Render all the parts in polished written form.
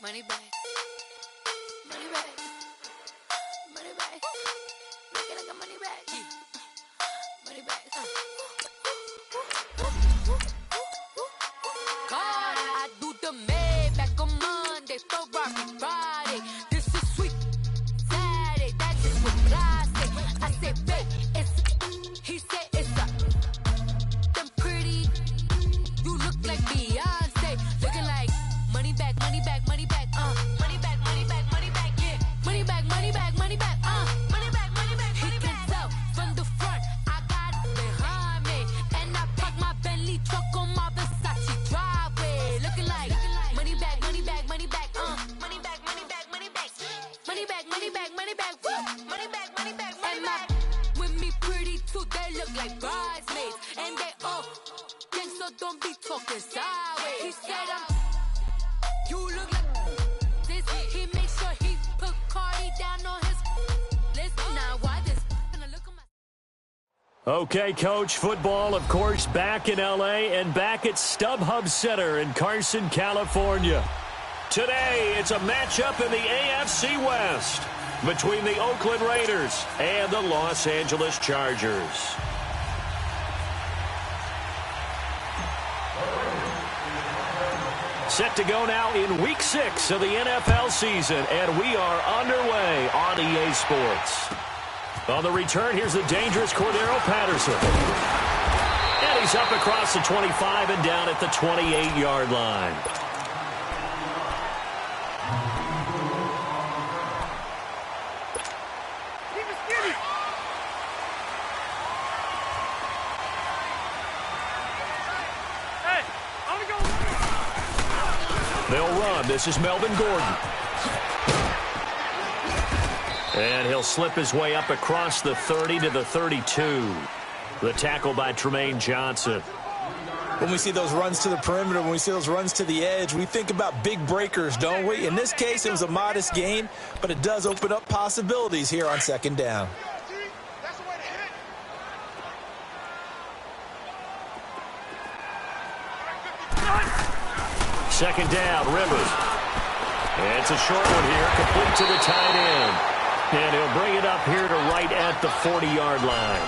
Money back. Money back. Money back. Looking like a money back. Money back. God, I do the Maybach on Monday, Ferrari Friday. This is sweet Saturday. That is what I say. I say, babe, it's. He said it's a. Them pretty. You look like Beyonce. Looking like money back, money back, money back. Money back, money back, money back. Yeah. Money back, money back, money back. Money back, money back, money back. He can tell from the front. I got it behind me, and I park my Bentley truck on my Versace driveway. Looking like money back, money back, money back. Money back, money back, money back. Money back, money back, money back. Money back, money back, money back. With me pretty too, they look like bridesmaids, and they all gang, so don't be talking sideways. He said you look like this. He makes sure he put Cardi down on his list. Now why this? Gonna look at my. Okay, Coach, football, of course, back in L.A. and back at StubHub Center in Carson, California. Today, it's a matchup in the AFC West between the Oakland Raiders and the Los Angeles Chargers. Set to go now in Week 6 of the NFL season, and we are underway on EA Sports. On the return, here's the dangerous Cordero Patterson. And he's up across the 25 and down at the 28-yard line. They'll run. This is Melvin Gordon. And he'll slip his way up across the 30 to the 32. The tackle by Tremaine Johnson. When we see those runs to the perimeter, when we see those runs to the edge, we think about big breakers, don't we? In this case, it was a modest gain, but it does open up possibilities here on second down. Second down, Rivers. It's a short one here, complete to the tight end. And he'll bring it up here to right at the 40-yard line.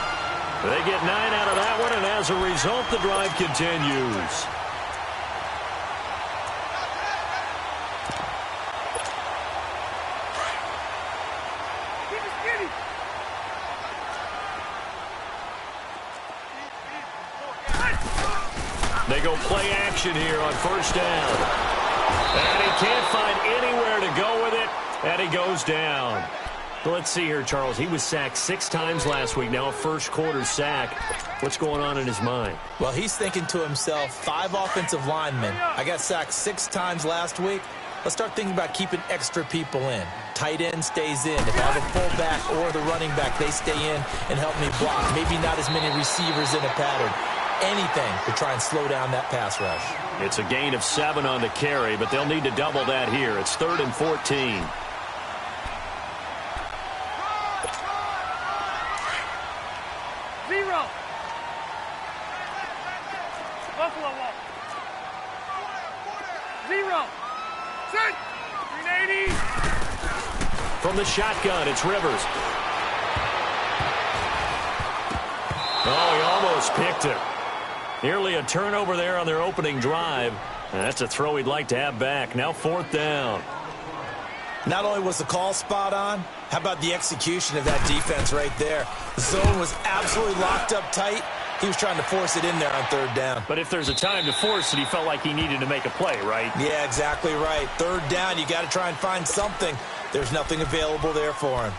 They get 9 out of that one, and as a result, the drive continues. They go play action here on first down. And he can't find anywhere to go with it, and he goes down. Let's see here, Charles. He was sacked 6 times last week. Now a first-quarter sack. What's going on in his mind? Well, he's thinking to himself, 5 offensive linemen. I got sacked 6 times last week. Let's start thinking about keeping extra people in. Tight end stays in. If I have a fullback or the running back, they stay in and help me block. Maybe not as many receivers in a pattern. Anything to try and slow down that pass rush. It's a gain of 7 on the carry, but they'll need to double that here. It's 3rd and 14. Buffalo wall. 0. Set. 380. From the shotgun, it's Rivers. Oh, he almost picked it. Nearly a turnover there on their opening drive. And that's a throw he'd like to have back. Now 4th down. Not only was the call spot on, how about the execution of that defense right there? The zone was absolutely locked up tight. He was trying to force it in there on 3rd down. But if there's a time to force it, he felt like he needed to make a play, right? Yeah, exactly right. 3rd down, you got to try and find something. There's nothing available there for him.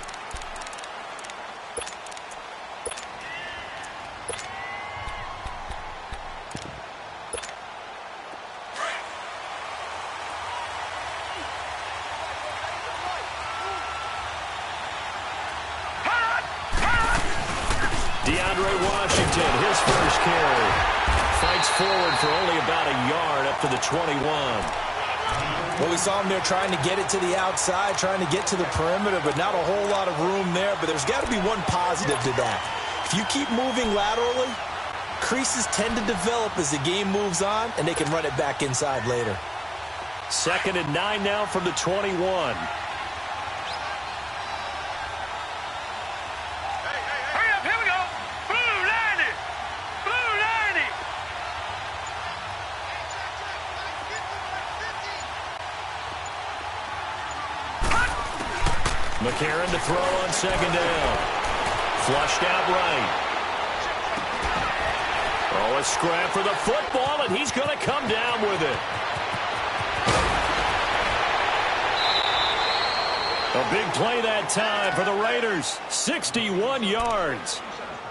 His first carry. Fights forward for only about a yard up to the 21. Well, we saw him there trying to get it to the outside, trying to get to the perimeter, but not a whole lot of room there. But there's got to be one positive to that. If you keep moving laterally, creases tend to develop as the game moves on, and they can run it back inside later. 2nd and 9 now from the 21. McCarron to throw on 2nd down. Flushed out right. Oh, a scrap for the football, and he's going to come down with it. A big play that time for the Raiders. 61 yards.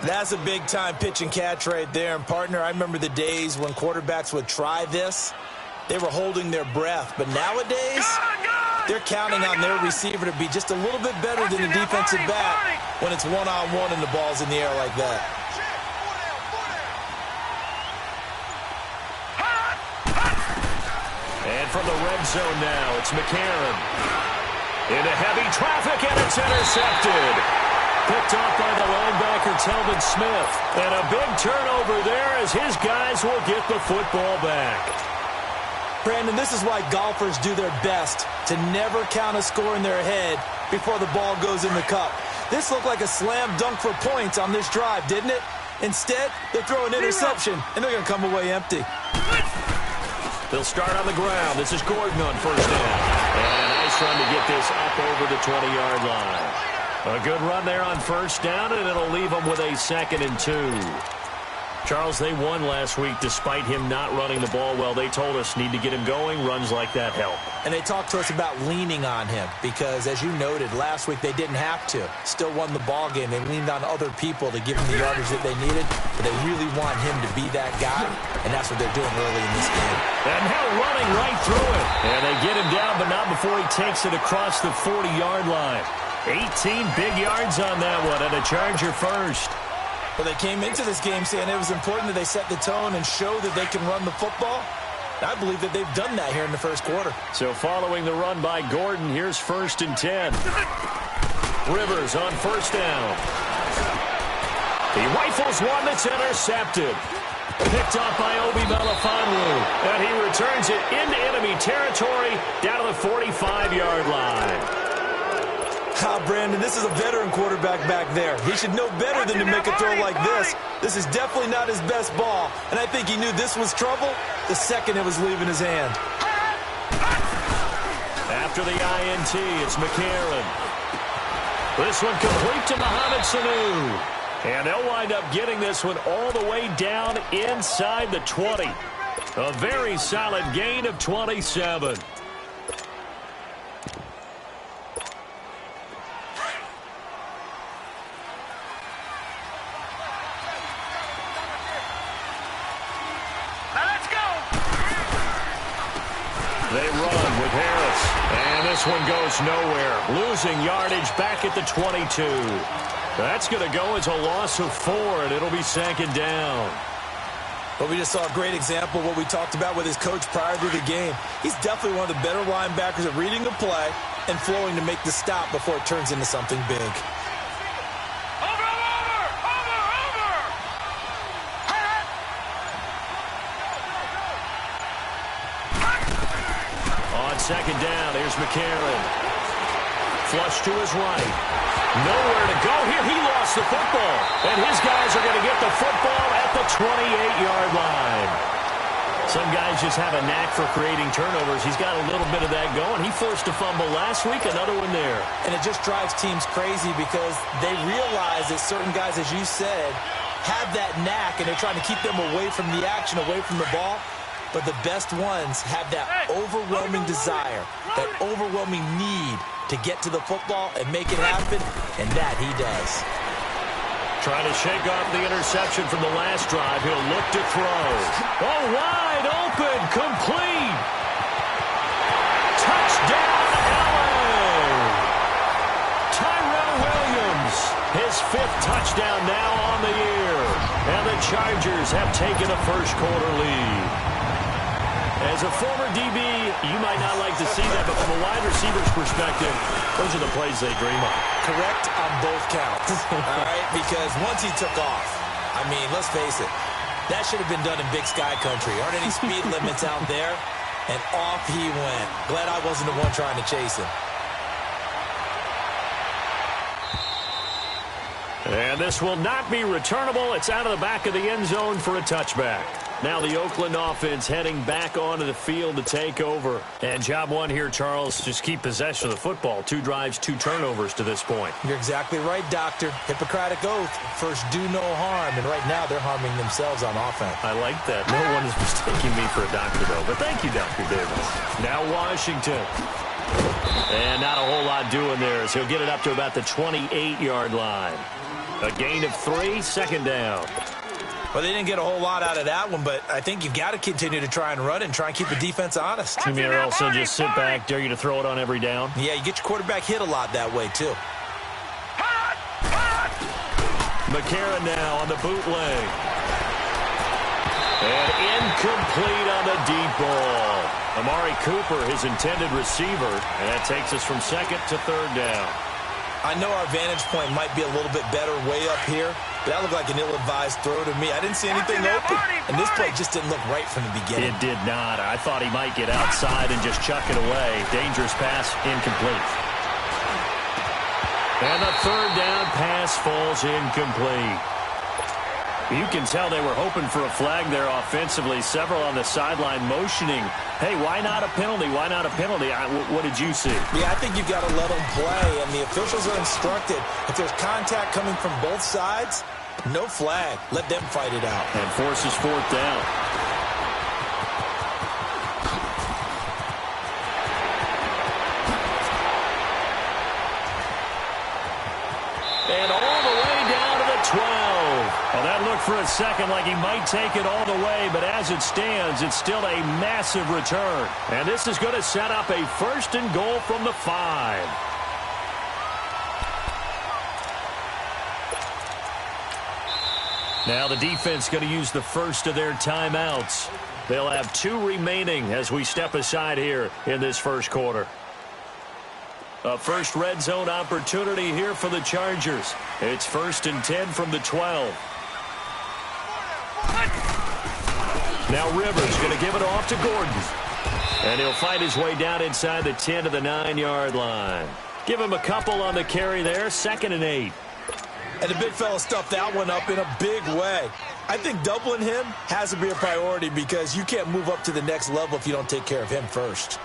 That's a big-time pitch and catch right there. And, partner, I remember the days when quarterbacks would try this. They were holding their breath. But nowadays, they're counting on their receiver to be just a little bit better than the defensive back when it's one-on-one and the ball's in the air like that. And from the red zone now, it's McCarron. Into heavy traffic, and it's intercepted. Picked off by the linebacker, Telvin Smith. And a big turnover there as his guys will get the football back. Brandon, this is why golfers do their best to never count a score in their head before the ball goes in the cup. This looked like a slam dunk for points on this drive, didn't it? Instead, they throw an interception, and they're going to come away empty. They'll start on the ground. This is Gordon on 1st down. And a nice run to get this up over the 20-yard line. A good run there on 1st down, and it'll leave them with a 2nd and 2. Charles, they won last week despite him not running the ball well. They told us need to get him going. Runs like that help. And they talked to us about leaning on him because, as you noted, last week they didn't have to. Still won the ball game. They leaned on other people to give him the yardage that they needed, but they really want him to be that guy, and that's what they're doing early in this game. And now running right through it. And they get him down, but not before he takes it across the 40-yard line. 18 big yards on that one, and a Charger first. Well, they came into this game saying it was important that they set the tone and show that they can run the football. I believe that they've done that here in the first quarter. So following the run by Gordon, here's 1st and 10. Rivers on 1st down. He rifles one that's intercepted. Picked off by Obi Melifonwu. And he returns it into enemy territory down to the 45-yard line. Brandon, this is a veteran quarterback back there. He should know better than to make a throw like this. This is definitely not his best ball, and I think he knew this was trouble the second it was leaving his hand. After the INT, it's McCarron. This one complete to Mohamed Sanu. And they'll wind up getting this one all the way down inside the 20. A very solid gain of 27. They run with Harris. And this one goes nowhere. Losing yardage back at the 22. That's going to go as a loss of 4, and it'll be 2nd down. But we just saw a great example of what we talked about with his coach prior to the game. He's definitely one of the better linebackers at reading the play and flowing to make the stop before it turns into something big. On 2nd down, here's McCarron. Flush to his right. Nowhere to go here. He lost the football. And his guys are going to get the football at the 28-yard line. Some guys just have a knack for creating turnovers. He's got a little bit of that going. He forced a fumble last week, another one there. And it just drives teams crazy because they realize that certain guys, as you said, have that knack, and they're trying to keep them away from the action, away from the ball. But the best ones have that overwhelming desire, that overwhelming need to get to the football and make it happen, and that he does. Trying to shake off the interception from the last drive. He'll look to throw. Oh, wide open, complete. Touchdown, LA. Tyrell Williams, his 5th touchdown now on the year. And the Chargers have taken a first-quarter lead. As a former DB, you might not like to see that, but from a wide receiver's perspective, those are the plays they dream of. Correct on both counts, all right? Because once he took off, I mean, let's face it, that should have been done in Big Sky Country. Aren't any speed limits out there? And off he went. Glad I wasn't the one trying to chase him. And this will not be returnable. It's out of the back of the end zone for a touchback. Now the Oakland offense heading back onto the field to take over. And job one here, Charles, just keep possession of the football. 2 drives, 2 turnovers to this point. You're exactly right, Doctor. Hippocratic oath. First, do no harm. And right now, they're harming themselves on offense. I like that. No one is mistaking me for a doctor, though. But thank you, Dr. Davis. Now Washington. And not a whole lot doing there as he'll get it up to about the 28-yard line. A gain of 3, second down. Well, they didn't get a whole lot out of that one, but I think you've got to continue to try and run and try and keep the defense honest. You mean also just sit back, dare you to throw it on every down? Yeah, you get your quarterback hit a lot that way, too. McCarron now on the bootleg. And incomplete on the deep ball. Amari Cooper, his intended receiver, and that takes us from second to third down. I know our vantage point might be a little bit better way up here, but that looked like an ill-advised throw to me. I didn't see anything open, and this play just didn't look right from the beginning. It did not. I thought he might get outside and just chuck it away. Dangerous pass, incomplete. And the third down pass falls incomplete. You can tell they were hoping for a flag there offensively. Several on the sideline motioning, hey, why not a penalty? Why not a penalty? What did you see? Yeah, I think you've got to let them play, and the officials are instructed. If there's contact coming from both sides, no flag. Let them fight it out. And forces fourth down. And all the way down to the 12. Well, that looked for a second like he might take it all the way, but as it stands, it's still a massive return. And this is going to set up a first and goal from the 5. Now the defense going to use the first of their timeouts. They'll have 2 remaining as we step aside here in this first quarter. A first red zone opportunity here for the Chargers. It's 1st and 10 from the 12. Now Rivers going to give it off to Gordon. And he'll fight his way down inside the 10 to the 9-yard line. Give him a couple on the carry there. 2nd and 8. And the big fella stuffed that one up in a big way. I think doubling him has to be a priority because you can't move up to the next level if you don't take care of him first.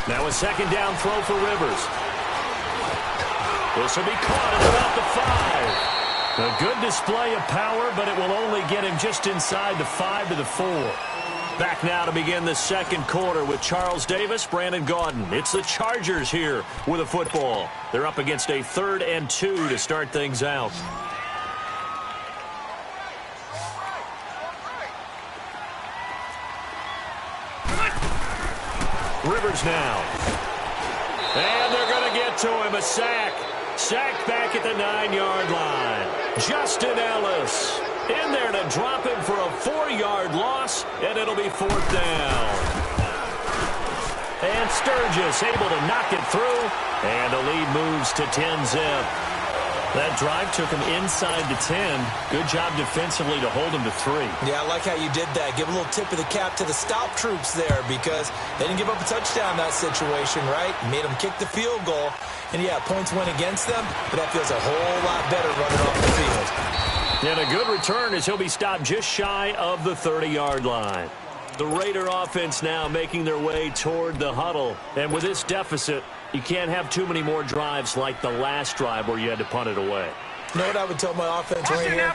Now a second down throw for Rivers. This will be caught at about the 5. A good display of power, but it will only get him just inside the 5 to the 4. Back now to begin the second quarter with Charles Davis, Brandon Gaudin. It's the Chargers here with a football. They're up against a 3rd and 2 to start things out. Rivers now. And they're going to get to him. A sack. Sacked back at the 9-yard line. Justin Ellis in there to drop him for a 4-yard loss, and it'll be 4th down. And Sturgis able to knock it through, and the lead moves to 10-zip. That drive took him inside the 10. Good job defensively to hold him to 3. Yeah, I like how you did that. Give a little tip of the cap to the stop troops there because they didn't give up a touchdown in that situation, right? Made them kick the field goal. And, yeah, points went against them, but that feels a whole lot better running off the field. And a good return as he'll be stopped just shy of the 30-yard line. The Raider offense now making their way toward the huddle. And with this deficit, you can't have too many more drives like the last drive where you had to punt it away. You know what I would tell my offense right here?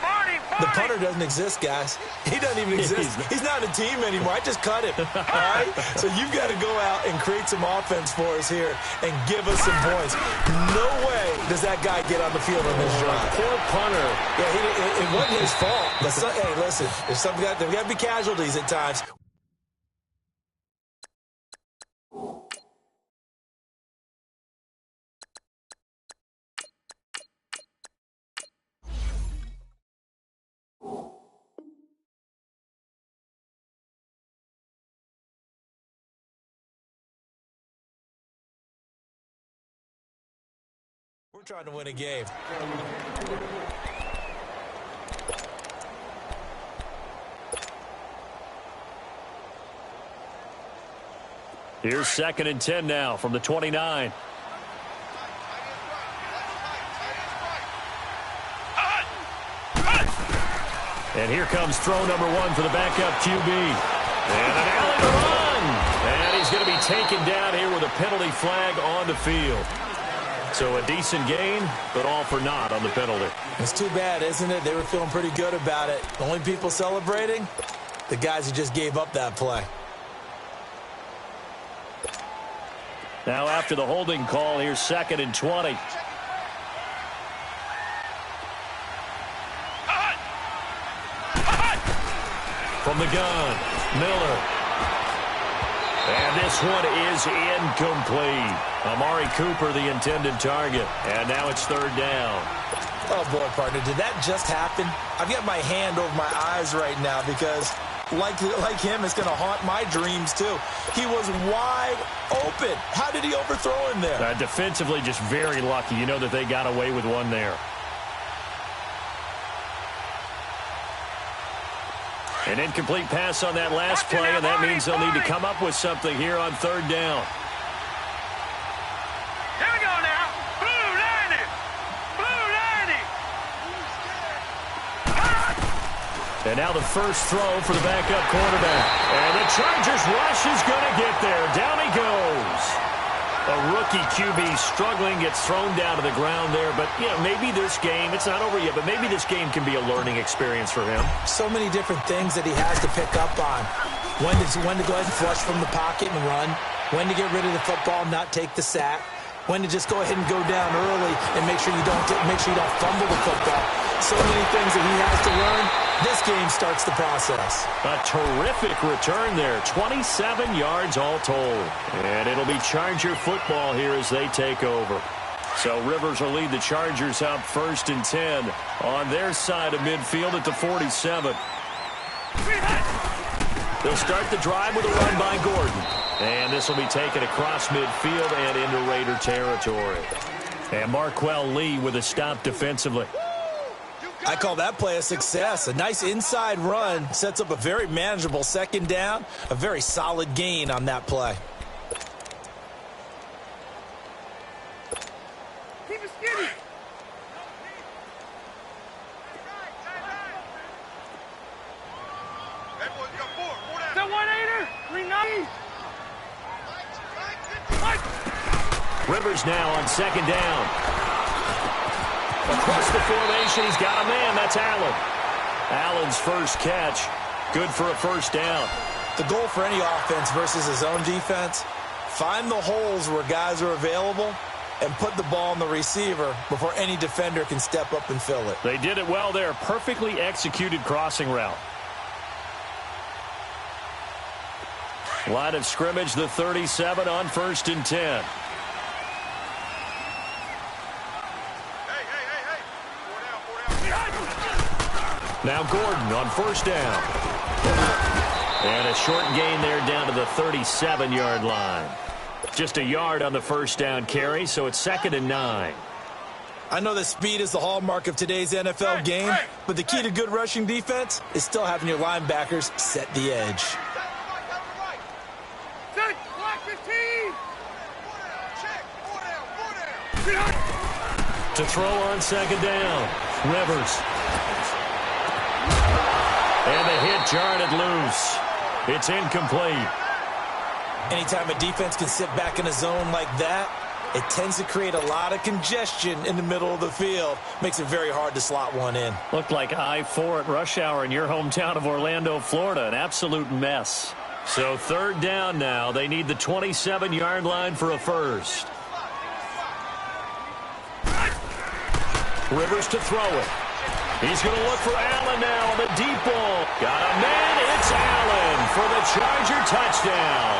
The punter doesn't exist, guys. He doesn't even exist. He's not a team anymore. I just cut him. All right? So you've got to go out and create some offense for us here and give us some points. No way does that guy get on the field on this drive. Poor punter. Yeah, it wasn't his fault. But hey, listen, there's got to be casualties at times. We're trying to win a game. Here's 2nd and 10 now from the 29. And here comes throw number 1 for the backup QB. And an alley run. And he's going to be taken down here with a penalty flag on the field. So a decent gain, but all for naught on the penalty. It's too bad, isn't it? They were feeling pretty good about it. The only people celebrating, the guys who just gave up that play. Now after the holding call, here's 2nd and 20. From the gun, Miller. And this one is incomplete. Amari Cooper, the intended target. And now it's 3rd down. Oh, boy, partner, did that just happen? I've got my hand over my eyes right now because, like him, it's going to haunt my dreams, too. He was wide open. How did he overthrow him there? Defensively, just very lucky. You know that they got away with one there. An incomplete pass on that last play, and that means they'll need to come up with something here on 3rd down. Here we go now. Blue 90. Blue 90. And now the first throw for the backup quarterback. And the Chargers rush is going to get there. Down he goes. A rookie QB struggling, gets thrown down to the ground there. But, you know, maybe this game, it's not over yet, but maybe this game can be a learning experience for him. So many different things that he has to pick up on. When to go ahead and flush from the pocket and run. When to get rid of the football and not take the sack. When to just go ahead and go down early and make sure you don't fumble the football. So many things that he has to learn. This game starts the process. A terrific return there. 27 yards all told. And it'll be Charger football here as they take over. So Rivers will lead the Chargers up 1st and 10 on their side of midfield at the 47. They'll start the drive with a run by Gordon. And this will be taken across midfield and into Raider territory. And Marquell Lee with a stop defensively. I call that play a success. A nice inside run sets up a very manageable 2nd down. A very solid gain on that play. Keep it skinny. Is that 1-8er? 390. Rivers now on 2nd down. Across the formation, he's got a man. That's Allen. Allen's first catch. Good for a 1st down. The goal for any offense versus his own defense, find the holes where guys are available and put the ball on the receiver before any defender can step up and fill it. They did it well there. Perfectly executed crossing route. Line of scrimmage, the 37 on 1st and 10. Now Gordon on 1st down. And a short gain there down to the 37-yard line. Just a yard on the 1st down carry, so it's 2nd and 9. I know that speed is the hallmark of today's NFL game, but the key to good rushing defense is still having your linebackers set the edge. To throw on 2nd down, Rivers. And the hit jarred it loose. It's incomplete. Anytime a defense can sit back in a zone like that, it tends to create a lot of congestion in the middle of the field. Makes it very hard to slot one in. Looked like I-4 at rush hour in your hometown of Orlando, Florida. An absolute mess. So 3rd down now. They need the 27-yard line for a 1st. Rivers to throw it. He's going to look for Allen now on the deep ball. Got a man. It's Allen for the Charger touchdown.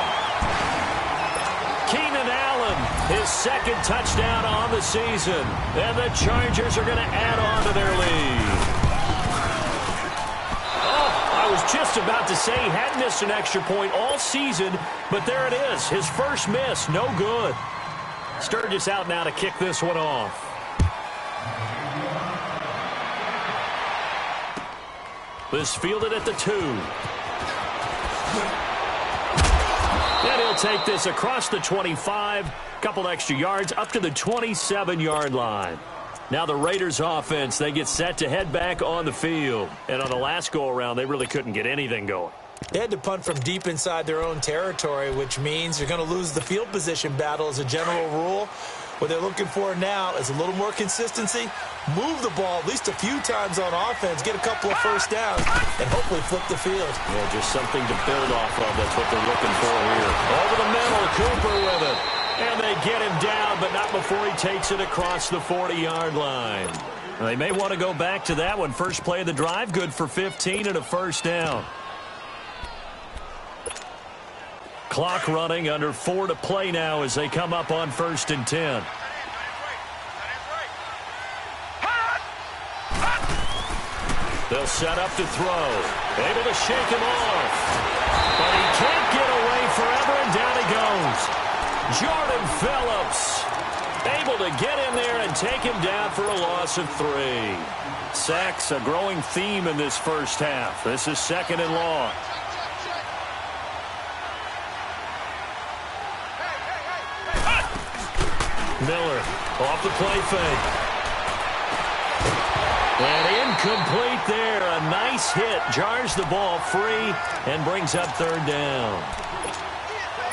Keenan Allen, his 2nd touchdown on the season. And the Chargers are going to add on to their lead. Oh, I was just about to say he hadn't missed an extra point all season, but there it is. His first miss, no good. Sturgis out now to kick this one off. This fielded at the 2. And he'll take this across the 25, couple extra yards, up to the 27-yard line. Now the Raiders offense, they get set to head back on the field. And on the last go-around, they really couldn't get anything going. They had to punt from deep inside their own territory, which means you're going to lose the field position battle as a general rule. What they're looking for now is a little more consistency, move the ball at least a few times on offense, get a couple of first downs, and hopefully flip the field. Yeah, just something to build off of. That's what they're looking for here. Over the middle, Cooper with it. And they get him down, but not before he takes it across the 40-yard line. They may want to go back to that one. First play of the drive, good for 15 and a first down. Clock running, under 4 to play now as they come up on 1st and 10. They'll set up to throw. Able to shake him off. But he can't get away forever, and down he goes. Jordan Phillips able to get in there and take him down for a loss of 3. Sacks, a growing theme in this first half. This is 2nd and long. Miller off the play fake. And incomplete there. A nice hit. Jars the ball free and brings up 3rd down.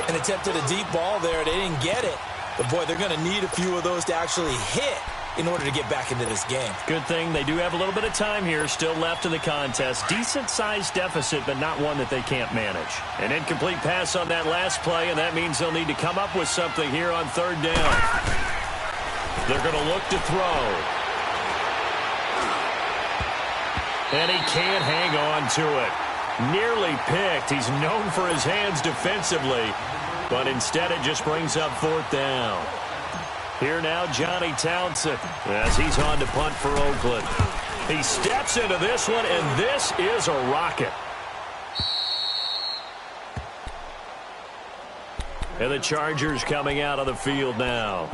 An attempt at a deep ball there. They didn't get it. But, boy, they're going to need a few of those to actually hit in order to get back into this game. Good thing they do have a little bit of time here still left in the contest. Decent-sized deficit, but not one that they can't manage. An incomplete pass on that last play, and that means they'll need to come up with something here on 3rd down. They're going to look to throw. And he can't hang on to it. Nearly picked. He's known for his hands defensively, but instead it just brings up 4th down. Here now, Johnny Townsend, as he's on to punt for Oakland. He steps into this one, and this is a rocket. And the Chargers coming out of the field now.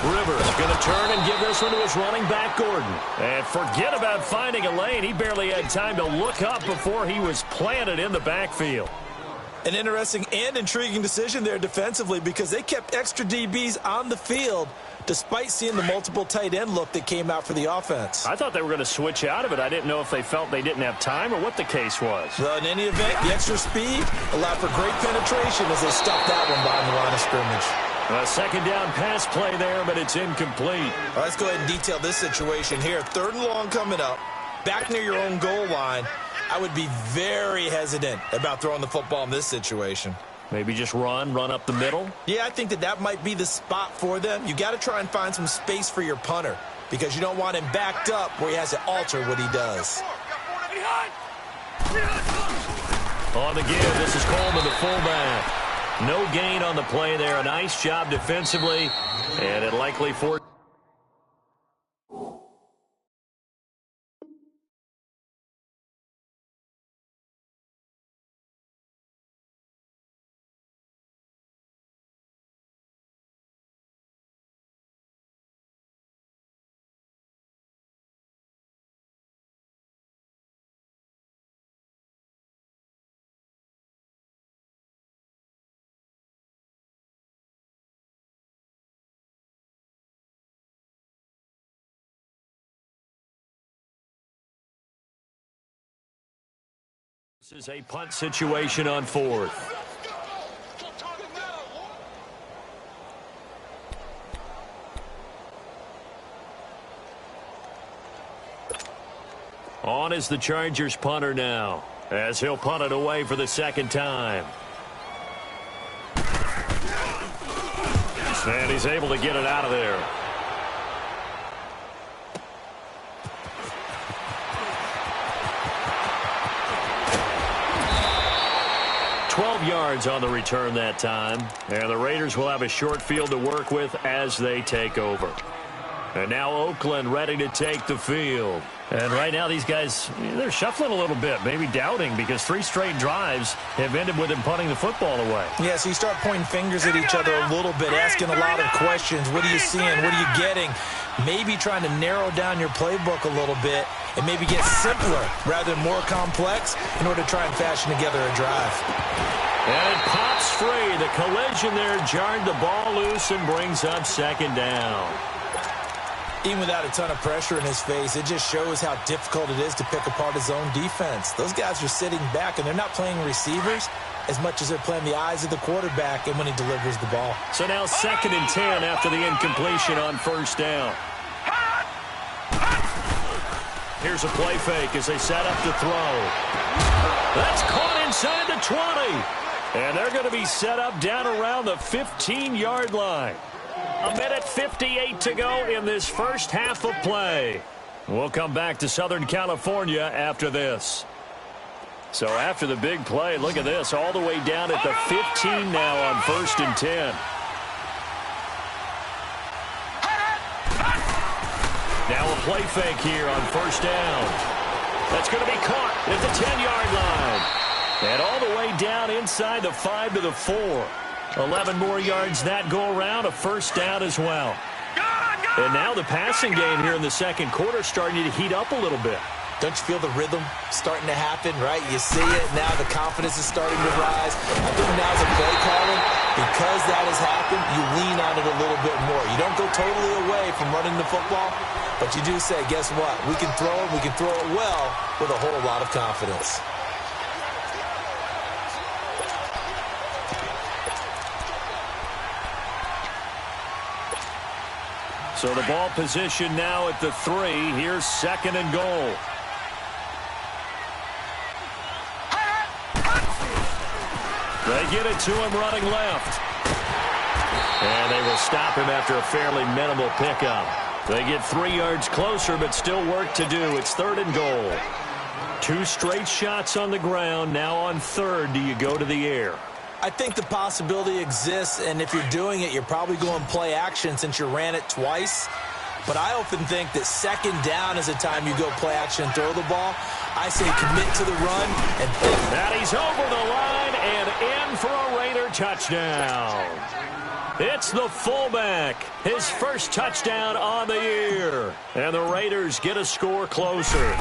Rivers going to turn and give this one to his running back, Gordon. And forget about finding a lane. He barely had time to look up before he was planted in the backfield. An interesting and intriguing decision there defensively because they kept extra DBs on the field despite seeing the multiple tight end look that came out for the offense. I thought they were going to switch out of it. I didn't know if they felt they didn't have time or what the case was. Well, in any event, the extra speed allowed for great penetration as they stuffed that one behind the line of scrimmage. A 2nd down pass play there, but it's incomplete. Well, let's go ahead and detail this situation here. 3rd and long coming up, back near your own goal line. I would be very hesitant about throwing the football in this situation. Maybe just run up the middle? Yeah, I think that might be the spot for them. You got to try and find some space for your punter because you don't want him backed up where he has to alter what he does. On the give, this is Coleman, the fullback. No gain on the play there. A nice job defensively, and it likely forced. This is a punt situation on 4th. On is the Chargers punter now, as he'll punt it away for the 2nd time. And he's able to get it out of there. 12 yards on the return that time. And the Raiders will have a short field to work with as they take over. And now Oakland ready to take the field. And right now these guys, they're shuffling a little bit, maybe doubting, because 3 straight drives have ended with them punting the football away. Yeah, so you start pointing fingers at each other a little bit, asking a lot of questions. What are you seeing? What are you getting? Maybe trying to narrow down your playbook a little bit and maybe get simpler rather than more complex in order to try and fashion together a drive. And it pops free. The collision there jarred the ball loose and brings up second down. Even without a ton of pressure in his face, it just shows how difficult it is to pick apart his own defense. Those guys are sitting back, and they're not playing receivers as much as they're playing the eyes of the quarterback and when he delivers the ball. So now 2nd and 10 after the incompletion on first down. Here's a play fake as they set up to throw. That's caught inside the 20. And they're going to be set up down around the 15-yard line. 1:58 to go in this first half of play. We'll come back to Southern California after this. So after the big play, look at this, all the way down at the 15 now on 1st and 10. Now a play fake here on first down. That's going to be caught at the 10-yard line. And all the way down inside the 5 to the 4. 11 more yards that go around, a first down as well. And now the passing game here in the second quarter starting to heat up a little bit. Don't you feel the rhythm starting to happen, right? You see it, now the confidence is starting to rise. I think now as a play calling, because that has happened, you lean on it a little bit more. You don't go totally away from running the football, but you do say, guess what? We can throw it well with a whole lot of confidence. So the ball position now at the 3. Here's 2nd and goal. They get it to him running left. And they will stop him after a fairly minimal pickup. They get 3 yards closer, but still work to do. It's 3rd and goal. 2 straight shots on the ground. Now on 3rd, do you go to the air? I think the possibility exists, and if you're doing it, you're probably going play action since you ran it twice. But I often think that 2nd down is the time you go play action and throw the ball. I say commit to the run and think. That he's over the line and in for a Raider touchdown. It's the fullback, his first touchdown on the year. And the Raiders get a score closer.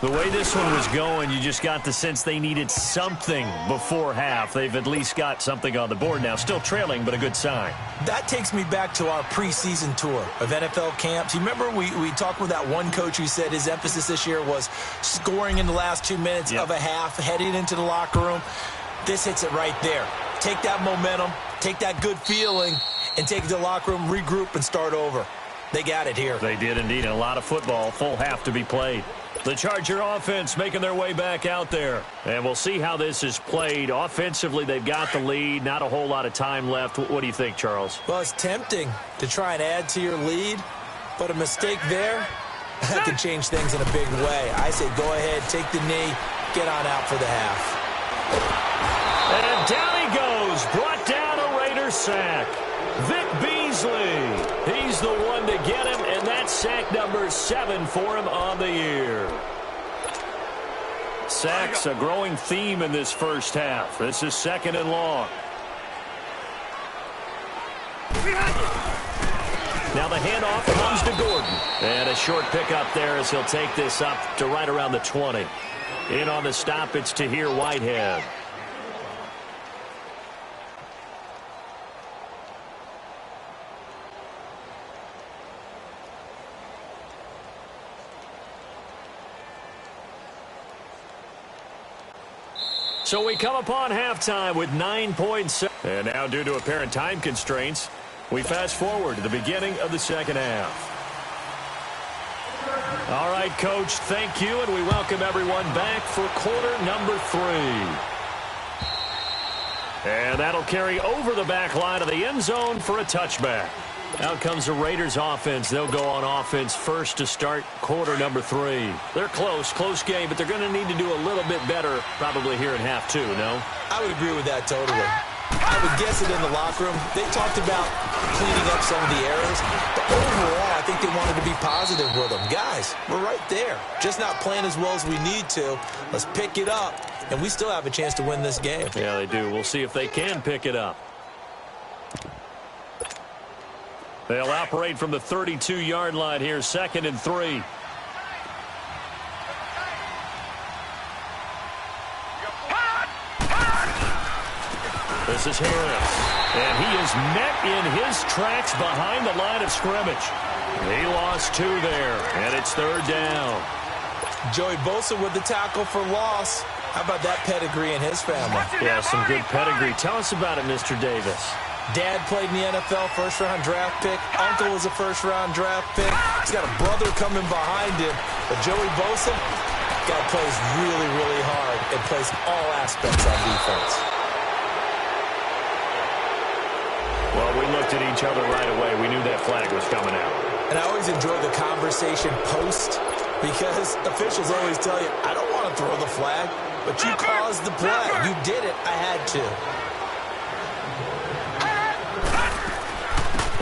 The way this one was going, you just got the sense they needed something before half. They've at least got something on the board now. Still trailing, but a good sign. That takes me back to our preseason tour of NFL camps. You remember we talked with that one coach who said his emphasis this year was scoring in the last 2 minutes of a half, heading into the locker room. This hits it right there. Take that momentum, take that good feeling, and take it to the locker room, regroup, and start over. They got it here. They did indeed. A lot of football, full half to be played. The Charger offense making their way back out there. And we'll see how this is played. Offensively, they've got the lead. Not a whole lot of time left. What do you think, Charles? Well, it's tempting to try and add to your lead, but a mistake there that could change things in a big way. I say go ahead, take the knee, get on out for the half. And down he goes. Brought down a Raider sack. Vic Beasley. He's the one to get him, and that's sack number 7 for him on the year. Sacks a growing theme in this first half. This is 2nd and long. Now the handoff comes to Gordon. And a short pickup there as he'll take this up to right around the 20. In on the stop, it's Tahir Whitehead. So we come upon halftime with 9 points. And now due to apparent time constraints, we fast forward to the beginning of the second half. All right, Coach, thank you, and we welcome everyone back for quarter number 3. And that'll carry over the back line of the end zone for a touchback. Out comes the Raiders offense. They'll go on offense first to start quarter number 3. They're close game, but they're going to need to do a little bit better probably here in half 2, no? I would agree with that totally. I would guess it in the locker room. They talked about cleaning up some of the errors, but overall, I think they wanted to be positive with them. Guys, we're right there. Just not playing as well as we need to. Let's pick it up, and we still have a chance to win this game. Yeah, they do. We'll see if they can pick it up. They'll operate from the 32-yard line here, 2nd and 3. This is Harris, and he is met in his tracks behind the line of scrimmage. He lost 2 there, and it's 3rd down. Joey Bosa with the tackle for loss. How about that pedigree in his family? Yeah, some good pedigree. Tell us about it, Mr. Davis. Dad played in the NFL, first-round draft pick. Uncle was a first-round draft pick. He's got a brother coming behind him. But Joey Bosa, guy plays really, really hard and plays all aspects on defense. Well, we looked at each other right away. We knew that flag was coming out. And I always enjoy the conversation post because officials always tell you, I don't want to throw the flag, but you caused the play. You did it. I had to.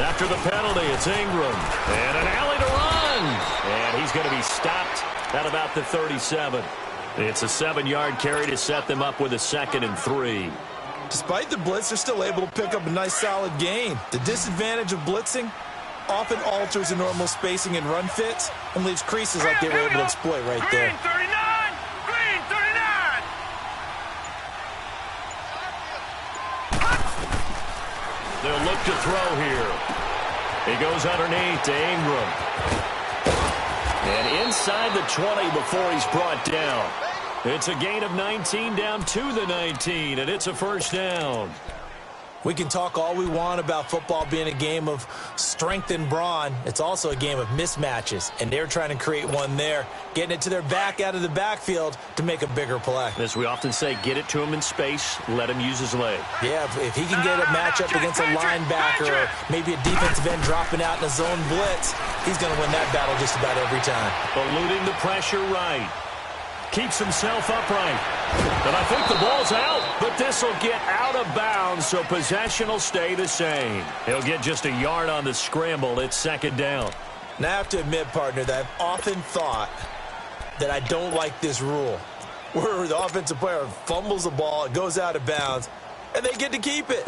After the penalty, it's Ingram. And an alley to run. And he's going to be stopped at about the 37. It's a 7-yard carry to set them up with a 2nd and 3. Despite the blitz, they're still able to pick up a nice, solid gain. The disadvantage of blitzing often alters the normal spacing and run fits and leaves creases like they were able to exploit right there. Green 39! Green 39! They'll look to throw here. He goes underneath to Ingram. And inside the 20 before he's brought down. It's a gain of 19 down to the 19, and it's a 1st down. We can talk all we want about football being a game of strength and brawn. It's also a game of mismatches, and they're trying to create one there, getting it to their back out of the backfield to make a bigger play. As we often say, get it to him in space, let him use his leg. Yeah, if he can get a matchup against a linebacker or maybe a defensive end dropping out in a zone blitz, he's going to win that battle just about every time. Eluding the pressure right. Keeps himself upright. And I think the ball's out, but this will get out of bounds, so possession will stay the same. He'll get just a yard on the scramble. It's 2nd down. Now, I have to admit, partner, that I've often thought that I don't like this rule, where the offensive player fumbles the ball, it goes out of bounds, and they get to keep it.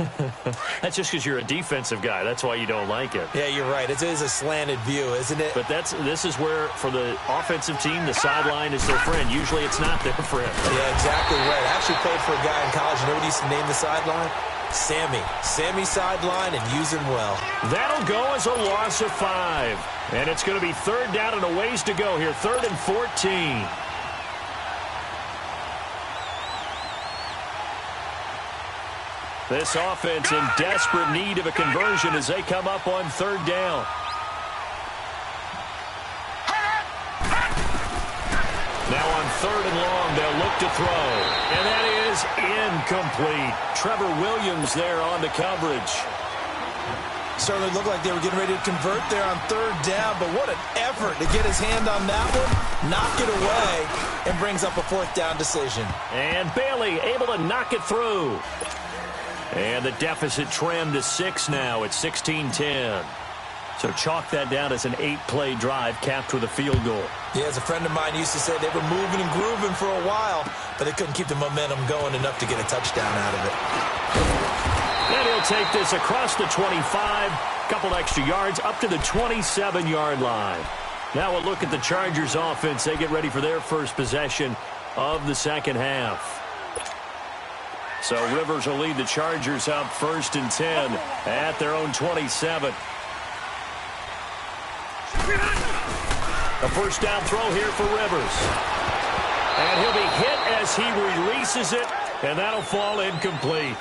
That's just because you're a defensive guy. That's why you don't like it. Yeah, you're right. It is a slanted view, isn't it? But this is where, for the offensive team, the sideline is their friend. Usually it's not their friend. Yeah, exactly right. I actually played for a guy in college. You know what he used to name the sideline? Sammy. Sammy sideline, and use him well. That'll go as a loss of 5. And it's going to be 3rd down and a ways to go here. 3rd and 14. This offense in desperate need of a conversion as they come up on 3rd down. Now on 3rd and long, they'll look to throw. And that is incomplete. Trevor Williams there on the coverage. Certainly looked like they were getting ready to convert there on 3rd down, but what an effort to get his hand on that one, knock it away, and brings up a 4th down decision. And Bailey able to knock it through. And the deficit trimmed to 6 now at 16-10. So chalk that down as an 8-play drive capped with a field goal. Yeah, as a friend of mine used to say, they were moving and grooving for a while, but they couldn't keep the momentum going enough to get a touchdown out of it. And he'll take this across the 25, couple extra yards up to the 27-yard line. Now a look at the Chargers offense. They get ready for their first possession of the 2nd half. So Rivers will lead the Chargers up 1st and 10 at their own 27. A 1st down throw here for Rivers. And he'll be hit as he releases it, and that'll fall incomplete.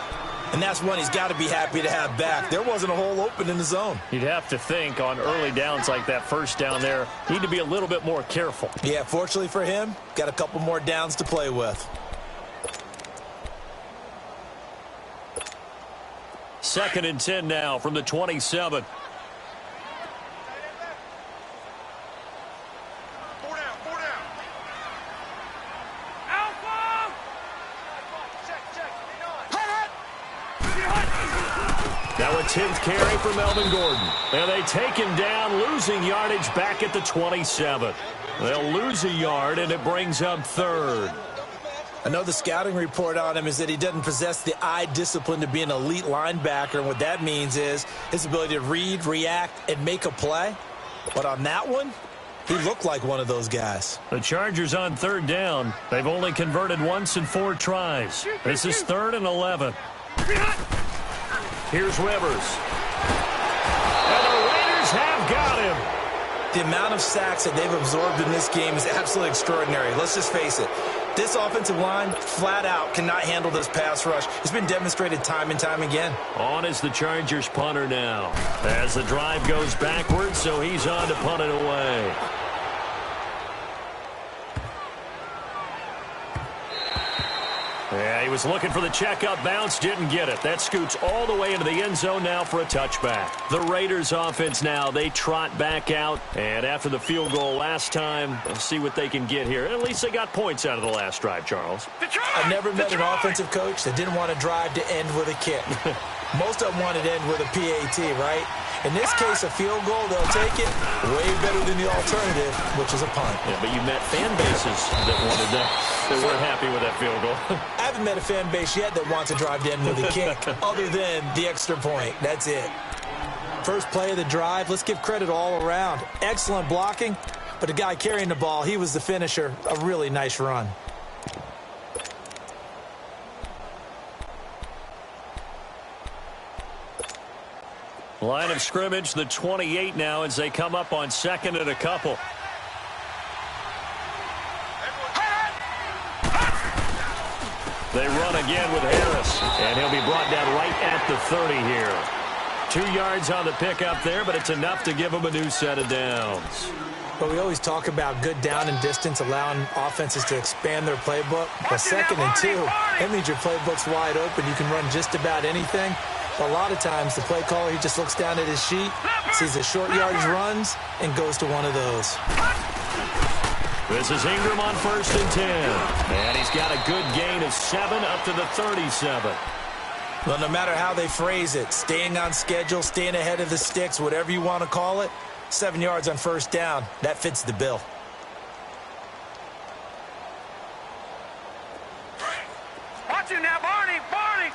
And that's one he's got to be happy to have back. There wasn't a hole open in the zone. You'd have to think on early downs like that 1st down there, need to be a little bit more careful. Yeah, fortunately for him, got a couple more downs to play with. 2nd and 10 now from the 27. Now a 10th carry for Melvin Gordon. And they take him down, losing yardage back at the 27. They'll lose a yard, and it brings up third. I know the scouting report on him is that he doesn't possess the eye discipline to be an elite linebacker, and what that means is his ability to read, react, and make a play. But on that one, he looked like one of those guys. The Chargers on third down. They've only converted once in 4 tries. This is 3rd and 11. Here's Rivers. And the Raiders have got him. The amount of sacks that they've absorbed in this game is absolutely extraordinary. Let's just face it. This offensive line, flat out, cannot handle this pass rush. It's been demonstrated time and time again. On is the Chargers punter now. As the drive goes backwards, so he's on to punt it away. Yeah, he was looking for the checkup bounce, didn't get it. That scoots all the way into the end zone now for a touchback. The Raiders offense now, they trot back out. And after the field goal last time, let's see what they can get here. At least they got points out of the last drive, Charles. I've never met an offensive coach that didn't want to drive to end with a kick. Most of them wanted to end with a PAT, right? In this case, a field goal, they'll take it way better than the alternative, which is a punt. Yeah, but you met fan bases that wanted that weren't happy with that field goal. I haven't met a fan base yet that wants to drive to end with a kick, other than the extra point. That's it. First play of the drive, let's give credit all around. Excellent blocking, but the guy carrying the ball, he was the finisher. A really nice run. Line of scrimmage, the 28 now as they come up on 2nd and a couple. They run again with Harris, and he'll be brought down right at the 30 here. 2 yards on the pickup there, but it's enough to give them a new set of downs. But we always talk about good down and distance, allowing offenses to expand their playbook. But 2nd and 2, that means your playbook's wide open. You can run just about anything. A lot of times, the play caller, he just looks down at his sheet, sees the short yardage runs, and goes to one of those. This is Ingram on 1st and 10. And he's got a good gain of 7 up to the 37. Well, no matter how they phrase it, staying on schedule, staying ahead of the sticks, whatever you want to call it, 7 yards on 1st down, that fits the bill. Watch him now, Barney! Barney!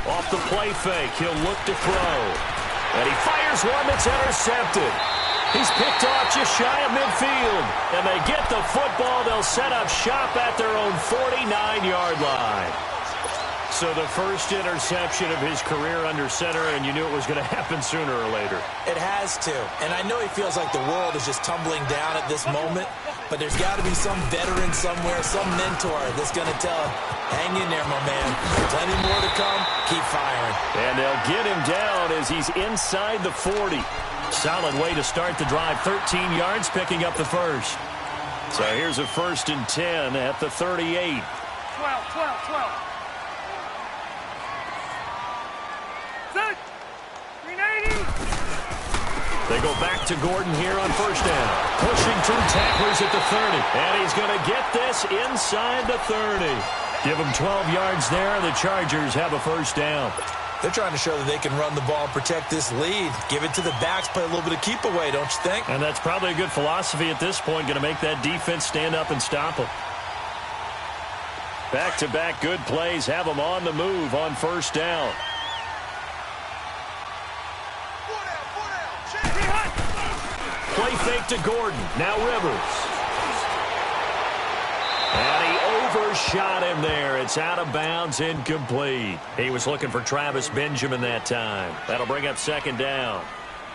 Off the play fake, he'll look to throw. And he fires one that's intercepted. He's picked off just shy of midfield. And they get the football. They'll set up shop at their own 49-yard line. So the first interception of his career under center, and you knew it was going to happen sooner or later. It has to. And I know he feels like the world is just tumbling down at this moment, but there's got to be some veteran somewhere, some mentor that's going to tell him, hang in there, my man. Plenty more to come. Keep firing. And they'll get him down as he's inside the 40. Solid way to start the drive. 13 yards, picking up the first. So here's a 1st and 10 at the 38. 12. They go back to Gordon here on 1st down. Pushing 2 tacklers at the 30. And he's going to get this inside the 30. Give him 12 yards there, and the Chargers have a 1st down. They're trying to show that they can run the ball and protect this lead. Give it to the backs, play a little bit of keep away, don't you think? And that's probably a good philosophy at this point, going to make that defense stand up and stop them. Back-to-back good plays have them on the move on 1st down. Play fake to Gordon. Now Rivers. And he overshot him there. It's out of bounds, incomplete. He was looking for Travis Benjamin that time. That'll bring up 2nd down.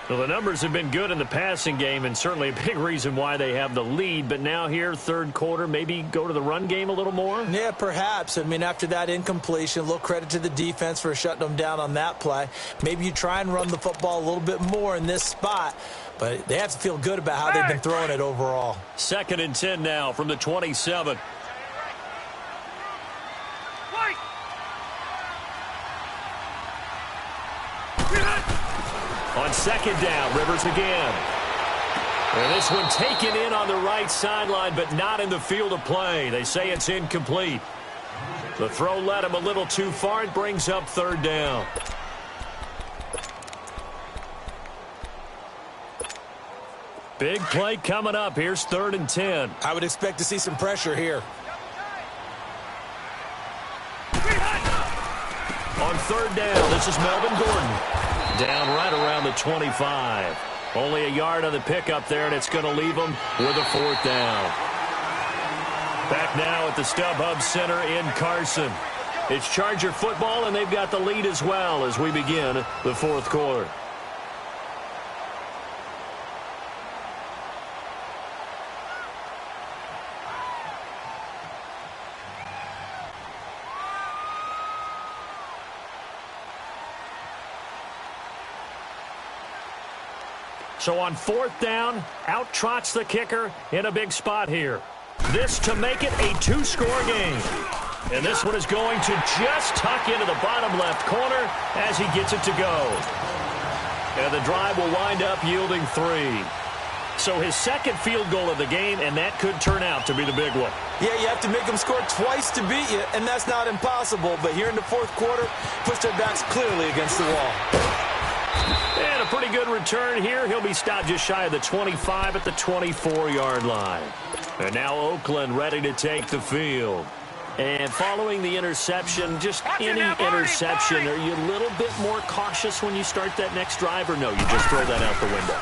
Well, the numbers have been good in the passing game, and certainly a big reason why they have the lead. But now here, 3rd quarter, maybe go to the run game a little more? Yeah, perhaps. I mean, after that incompletion, a little credit to the defense for shutting them down on that play. Maybe you try and run the football a little bit more in this spot. But they have to feel good about how they've been throwing it overall. 2nd and 10 now from the 27. On 2nd down, Rivers again. And this one taken in on the right sideline, but not in the field of play. They say it's incomplete. The throw led him a little too far. It brings up third down. Big play coming up. Here's 3rd and 10. I would expect to see some pressure here. On 3rd down, this is Melvin Gordon. Down right around the 25. Only a yard on the pickup there, and it's going to leave them with a 4th down. Back now at the StubHub Center in Carson. It's Charger football, and they've got the lead as well as we begin the 4th quarter. So on 4th down, out trots the kicker in a big spot here. This to make it a 2-score game. And this one is going to just tuck into the bottom left corner as he gets it to go. And the drive will wind up yielding 3. So his 2nd field goal of the game, and that could turn out to be the big one. Yeah, you have to make them score twice to beat you, and that's not impossible. But here in the 4th quarter, push their backs clearly against the wall. And a pretty good return here. He'll be stopped just shy of the 25 at the 24-yard line. And now Oakland ready to take the field. And following the interception, just any interception, are you a little bit more cautious when you start that next drive, or no, you just throw that out the window?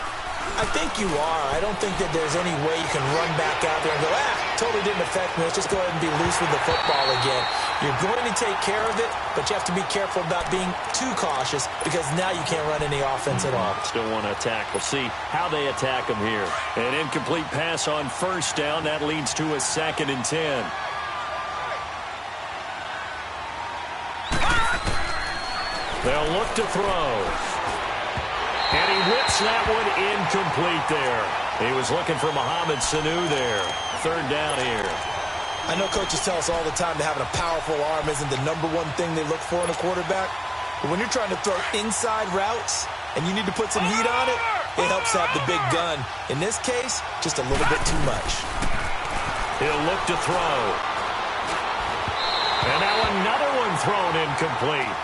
I think you are. I don't think that there's any way you can run back out there and go, totally didn't affect me. Let's just go ahead and be loose with the football again. You're going to take care of it, but you have to be careful about being too cautious because now you can't run any offense at all. Still want to attack. We'll see how they attack him here. An incomplete pass on 1st down. That leads to a 2nd and 10. They'll look to throw. And he whips that one incomplete there. He was looking for Mohamed Sanu there. 3rd down here. I know coaches tell us all the time that having a powerful arm isn't the #1 thing they look for in a quarterback. But when you're trying to throw inside routes and you need to put some heat on it, it helps to have the big gun. In this case, just a little bit too much. He'll look to throw. And now another one thrown incomplete.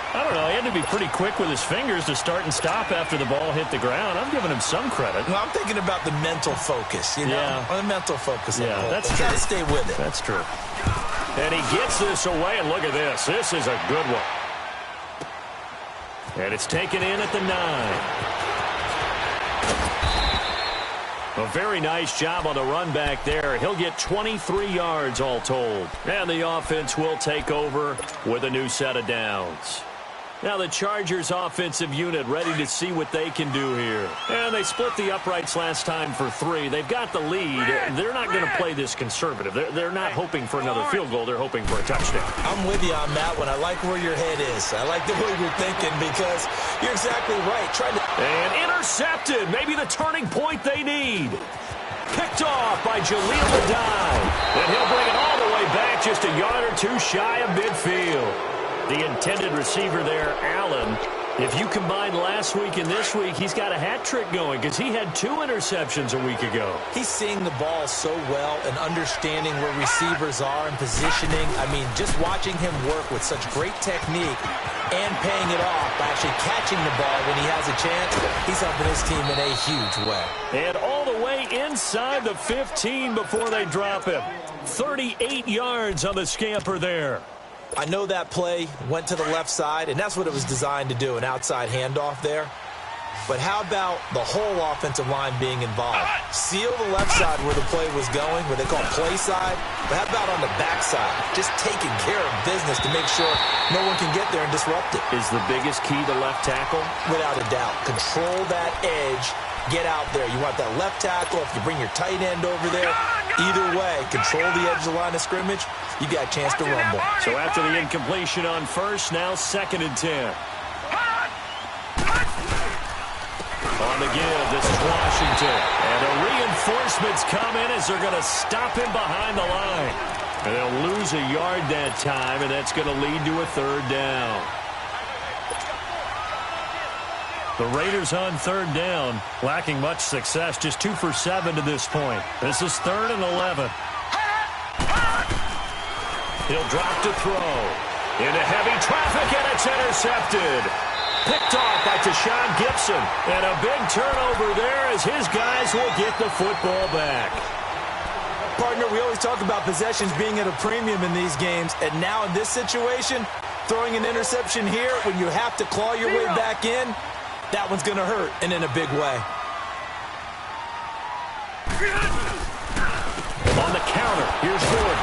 I don't know. He had to be pretty quick with his fingers to start and stop after the ball hit the ground. I'm giving him some credit. Well, I'm thinking about the mental focus, you know? Yeah. The mental focus. Yeah, that's true. Got to stay with it. That's true. And he gets this away, and look at this. This is a good one. And it's taken in at the 9. A very nice job on the run back there. He'll get 23 yards all told. And the offense will take over with a new set of downs. Now the Chargers offensive unit ready to see what they can do here. And they split the uprights last time for 3. They've got the lead. They're not going to play this conservative. They're not hoping for another field goal. They're hoping for a touchdown. I'm with you on that one. I like where your head is. I like the way you're thinking because you're exactly right. And intercepted. Maybe the turning point they need. Picked off by Jaleel Adai. And he'll bring it all the way back just a yard or 2 shy of midfield. The intended receiver there, Allen. If you combine last week and this week, he's got a hat trick going because he had 2 interceptions a week ago. He's seeing the ball so well and understanding where receivers are and positioning. I mean, just watching him work with such great technique and paying it off by actually catching the ball when he has a chance, he's helping his team in a huge way. And all the way inside the 15 before they drop him. 38 yards on the scamper there. I know that play went to the left side, and that's what it was designed to do, an outside handoff there. But how about the whole offensive line being involved? Seal the left side where the play was going, where they call play side. But how about on the back side? Just taking care of business to make sure no one can get there and disrupt it. Is the biggest key the left tackle? Without a doubt. Control that edge. Get out there. You want that left tackle. If you bring your tight end over there, either way, control the edge of the line of scrimmage, you got a chance to rumble. So after the incompletion on 1st, now 2nd and 10. On the give, this is Washington. And the reinforcements come in as they're going to stop him behind the line. And they'll lose a yard that time, and that's going to lead to a 3rd down. The Raiders on third down, lacking much success, just 2 for 7 to this point. This is 3rd and 11. He'll drop to throw. Into heavy traffic, and it's intercepted. Picked off by Deshaun Gibson. And a big turnover there as his guys will get the football back. Partner, we always talk about possessions being at a premium in these games, and now in this situation, throwing an interception here when you have to claw your way back in, that one's going to hurt, and in a big way. On the counter, here's Gordon.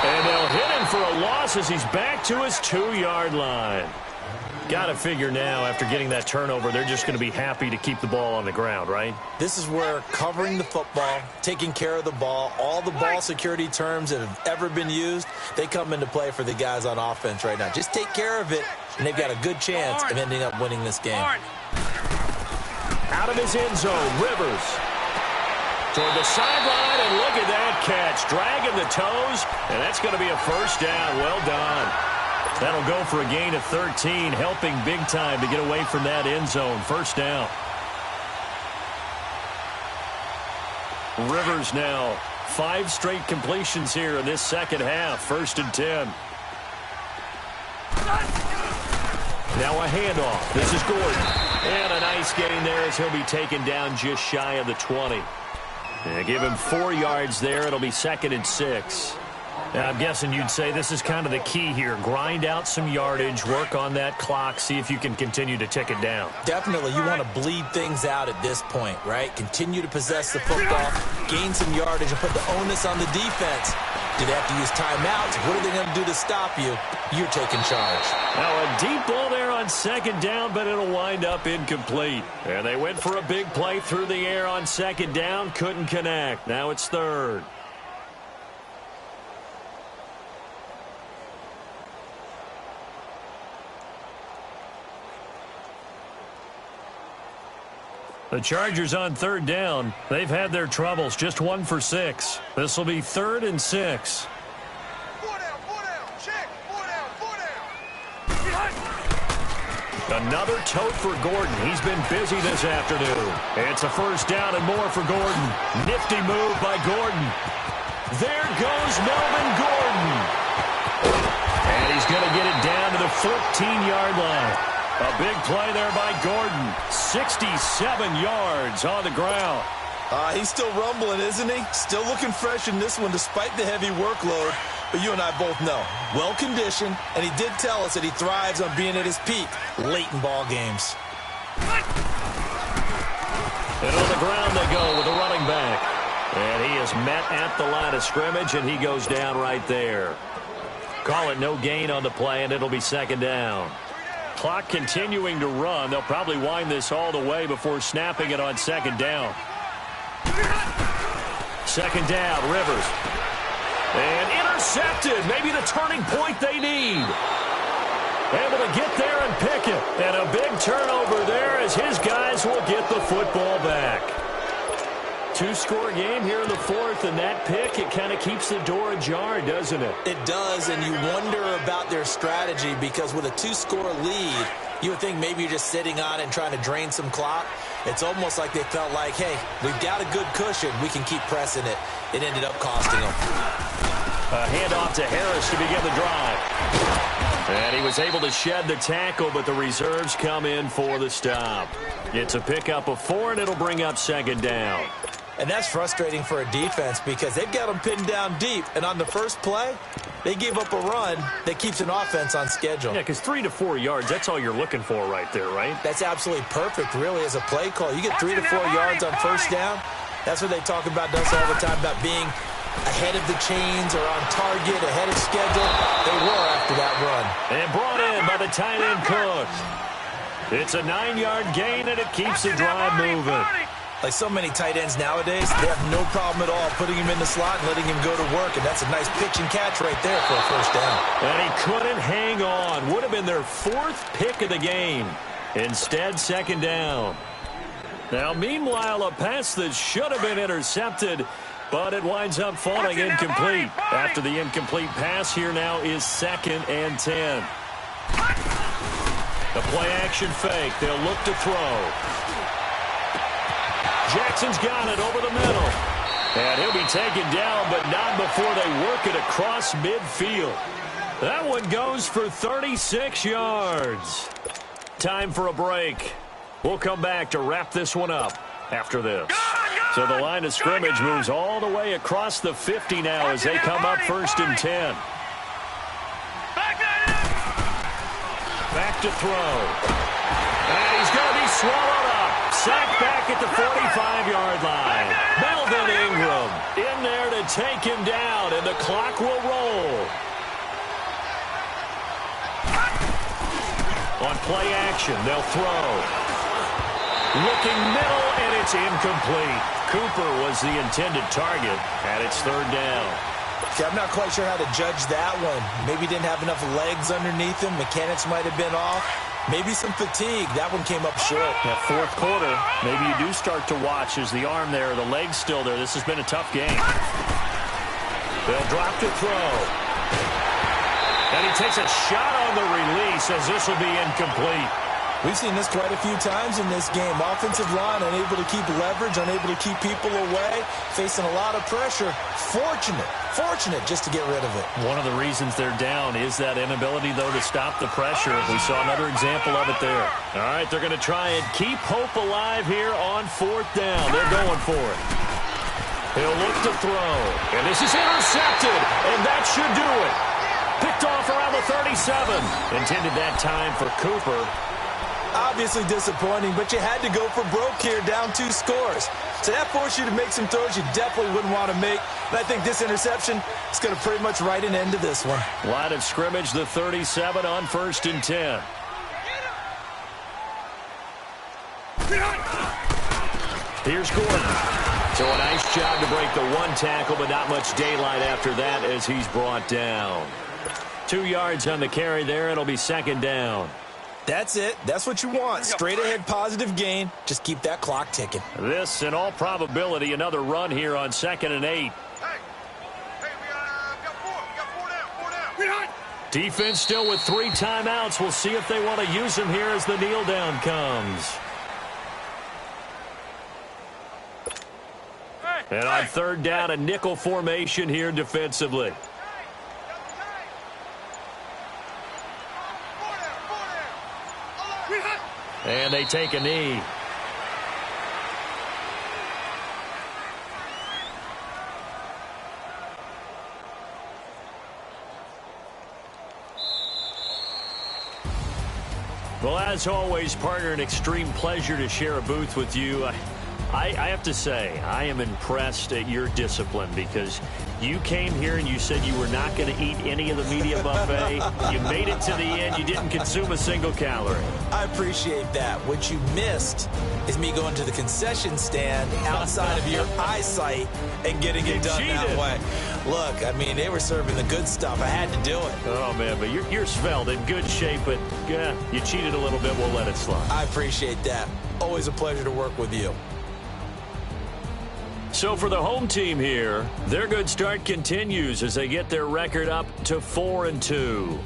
And they'll hit him for a loss as he's back to his 2-yard line. Got to figure now, after getting that turnover, they're just going to be happy to keep the ball on the ground, right? This is where covering the football, taking care of the ball, all the ball security terms that have ever been used, they come into play for the guys on offense right now. Just take care of it, and they've got a good chance of ending up winning this game. Out of his end zone, Rivers. Toward the sideline, and look at that catch. Dragging the toes, and that's going to be a first down. Well done. That'll go for a gain of 13, helping big time to get away from that end zone. First down. Rivers now 5 straight completions here in this second half. 1st and 10. Now a handoff. This is Gordon. And a nice gain there as he'll be taken down just shy of the 20. And give him 4 yards there. It'll be 2nd and 6. Now, I'm guessing you'd say this is kind of the key here. Grind out some yardage, work on that clock, see if you can continue to tick it down. Definitely. You want to bleed things out at this point, right? Continue to possess the football, gain some yardage, and put the onus on the defense. Do they have to use timeouts? What are they going to do to stop you? You're taking charge. Now, a deep ball there on 2nd down, but it'll wind up incomplete. And they went for a big play through the air on 2nd down, couldn't connect. Now it's 3rd. The Chargers on 3rd down. They've had their troubles. Just 1 for 6. This will be 3rd and 6. 4 down, 4 down. Check. 4 down, 4 down. Another tote for Gordon. He's been busy this afternoon. It's a first down and more for Gordon. Nifty move by Gordon. There goes Melvin Gordon. And he's going to get it down to the 14-yard line. A big play there by Gordon. 67 yards on the ground. He's still rumbling, isn't he? Still looking fresh in this one despite the heavy workload. But you and I both know, well-conditioned, and he did tell us that he thrives on being at his peak late in ball games. And on the ground they go with the running back. And he is met at the line of scrimmage, and he goes down right there. Call it no gain on the play, and it'll be 2nd down. Clock continuing to run. They'll probably wind this all the way before snapping it on 2nd down. 2nd down, Rivers. And intercepted. Maybe the turning point they need. Able to get there and pick it. And a big turnover there as his guys will get the football back. 2-score game here in the 4th, and that pick, it kind of keeps the door ajar, doesn't it? It does, and you wonder about their strategy because with a 2-score lead, you would think maybe you're just sitting on it and trying to drain some clock. It's almost like they felt like, hey, we've got a good cushion. We can keep pressing it. It ended up costing them. A handoff to Harris to begin the drive. And he was able to shed the tackle, but the reserves come in for the stop. It's a pickup of 4, and it'll bring up 2nd down. And that's frustrating for a defense because they've got them pinned down deep. And on the first play, they gave up a run that keeps an offense on schedule. Yeah, because 3 to 4 yards, that's all you're looking for right there, right? That's absolutely perfect, really, as a play call. You get 3 to 4 yards on first down. That's what they talk about us all the time, about being ahead of the chains or on target, ahead of schedule. They were after that run. And brought in by the tight end Cook. It's a 9-yard gain, and it keeps the drive moving. Like so many tight ends nowadays, they have no problem at all putting him in the slot and letting him go to work. And that's a nice pitch and catch right there for a first down. And he couldn't hang on. Would have been their 4th pick of the game. Instead, 2nd down. Now, meanwhile, a pass that should have been intercepted, but it winds up falling incomplete. After the incomplete pass, here now is 2nd and 10. The a play-action fake. They'll look to throw. Jackson's got it over the middle. And he'll be taken down, but not before they work it across midfield. That one goes for 36 yards. Time for a break. We'll come back to wrap this one up after this. So the line of scrimmage moves all the way across the 50 now as they come up 1st and 10. Back to throw. And he's going to be swallowed up. Sacked back at the 45-yard line. Melvin Ingram in there to take him down, and the clock will roll. On play action, they'll throw. Looking middle, and it's incomplete. Cooper was the intended target, and it's 3rd down. Okay, I'm not quite sure how to judge that one. Maybe didn't have enough legs underneath him. Mechanics might have been off. Maybe some fatigue. That one came up short. That 4th quarter, maybe you do start to watch as the arm there, the leg's still there. This has been a tough game. They'll drop to throw. And he takes a shot on the release as this will be incomplete. We've seen this quite a few times in this game. Offensive line unable to keep leverage, unable to keep people away, facing a lot of pressure. Fortunate just to get rid of it. One of the reasons they're down is that inability, though, to stop the pressure. We saw another example of it there. All right, they're going to try and keep hope alive here on 4th down. They're going for it. He'll look to throw. And this is intercepted, and that should do it. Picked off around the 37. Intended that time for Cooper. Obviously disappointing, but you had to go for broke here, down 2 scores. So that forced you to make some throws you definitely wouldn't want to make. And I think this interception is going to pretty much write an end to this one. Line of scrimmage, the 37 on 1st and 10. Here's Gordon. So a nice job to break the 1 tackle, but not much daylight after that as he's brought down. 2 yards on the carry there. It'll be 2nd down. That's it. That's what you want. Straight ahead positive gain. Just keep that clock ticking. This, in all probability, another run here on 2nd and 8. We got 4 down. Defense still with 3 timeouts. We'll see if they want to use them here as the kneel down comes. And on 3rd down, a nickel formation here defensively. And they take a knee. Well, as always, partner, an extreme pleasure to share a booth with you. I have to say, I am impressed at your discipline because you came here and you said you were not going to eat any of the media buffet. You made it to the end. You didn't consume a single calorie. I appreciate that. What you missed is me going to the concession stand outside of your eyesight and getting it done that way. Look, I mean, they were serving the good stuff. I had to do it. Oh, man, but you're svelte, in good shape, but you cheated a little bit. We'll let it slide. I appreciate that. Always a pleasure to work with you. So for the home team here, their good start continues as they get their record up to 4-2.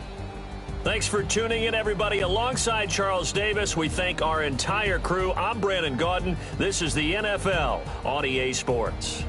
Thanks for tuning in, everybody. Alongside Charles Davis, we thank our entire crew. I'm Brandon Gaudin. This is the NFL on EA Sports.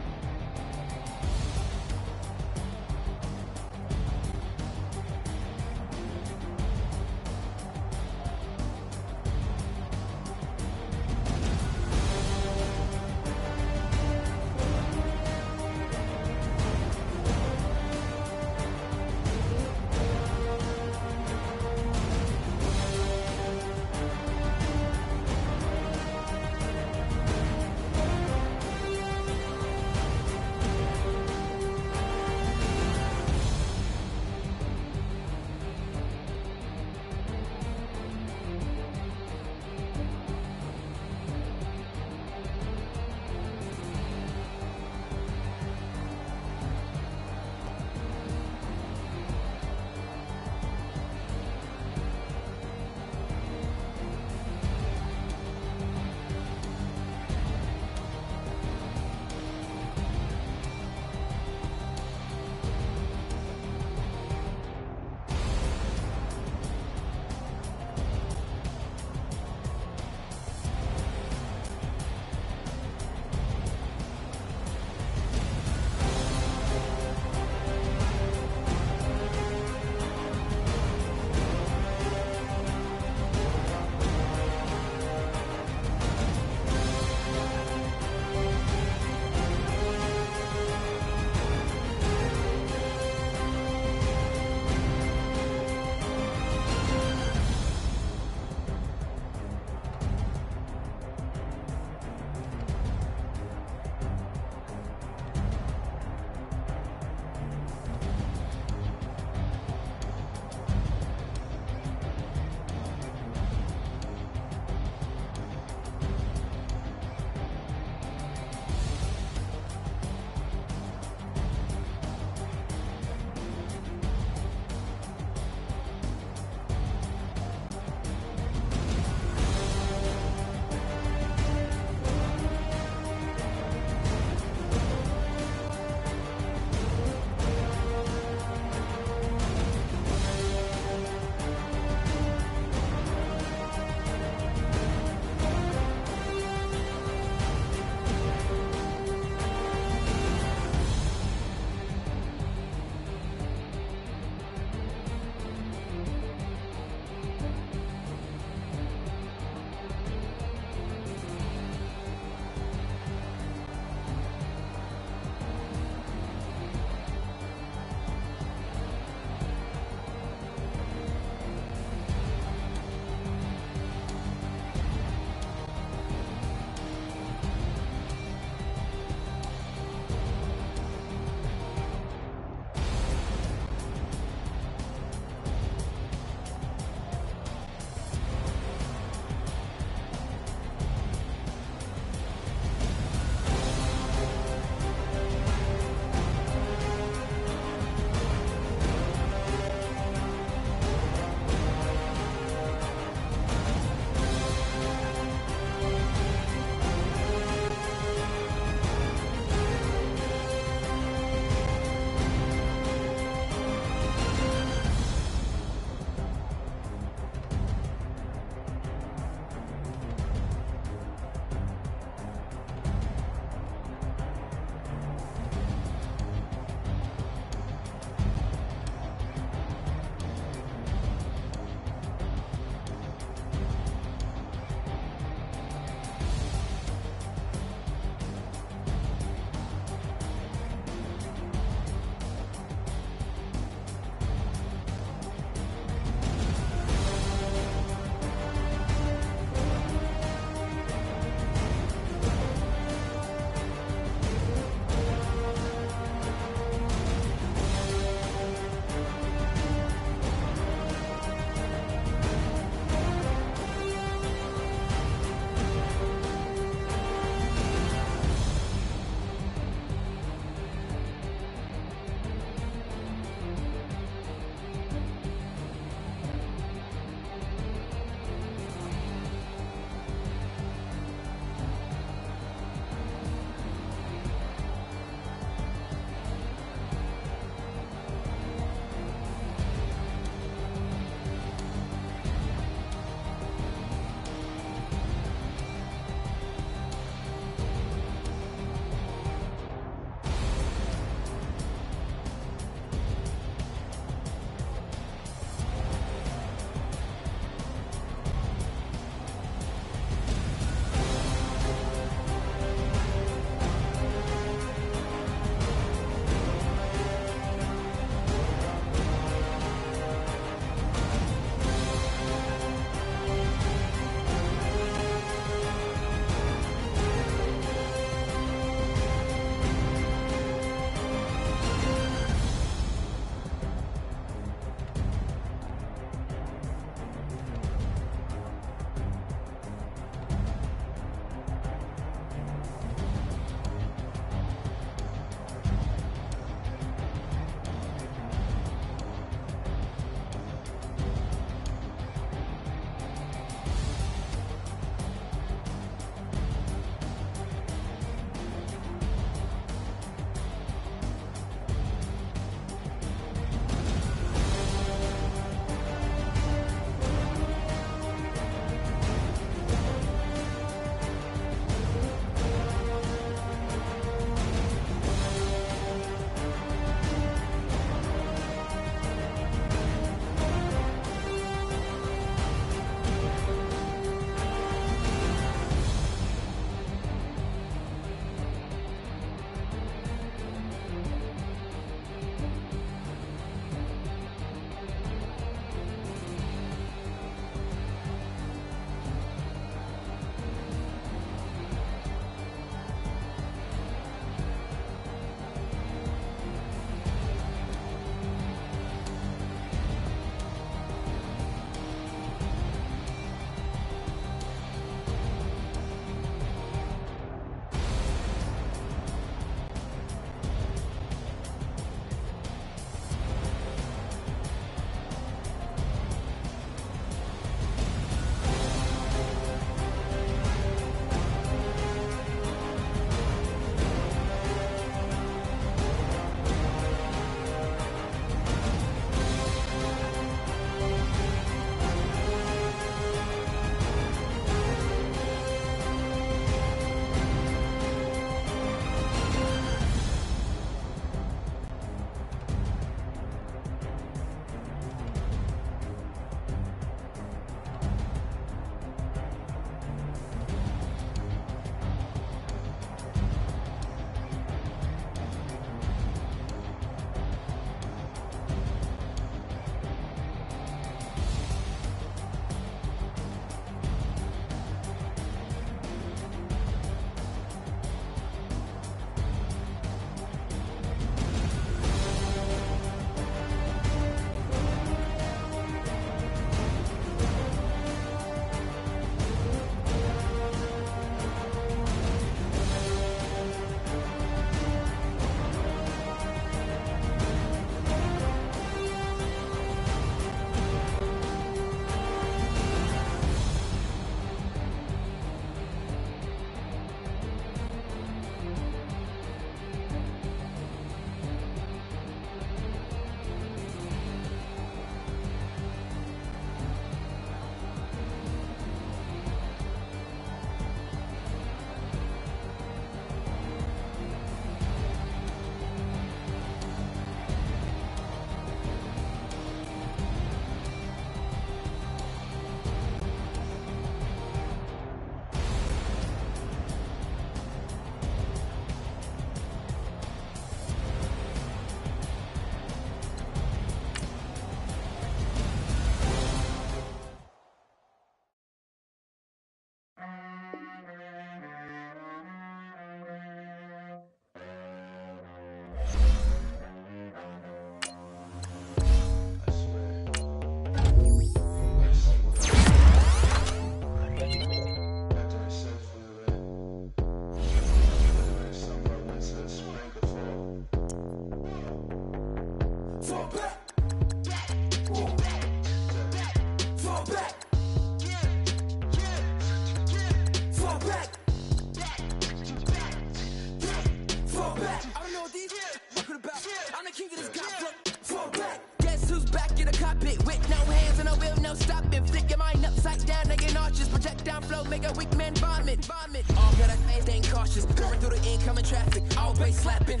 rapping about. I'm the king of this gossip. Fall back. Guess who's back in the cockpit with no hands and no wheel, no stopping. Flick your mind upside down, naked arches. Project down flow, make a weak man vomit. All good, I staying cautious. Going through the incoming traffic, always slapping.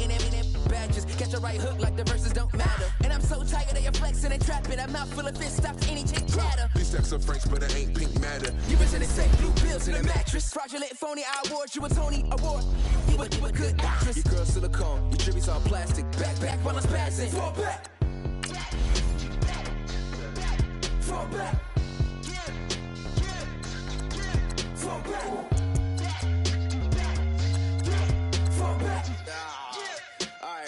In badges, catch a right hook like the verses don't matter. And I'm so tired of your flexing and trapping. I'm not full of fist, stops any chick chatter. These stacks are French, but it ain't pink matter. You was in the safe, blue pills in a mattress. Fraudulent, phony, I award you a Tony Award. You a good actress. Your girl silicone, your tributes all plastic. Back while I'm spazzing. Fall back. Fall back. Fall back. Fall back. Alright.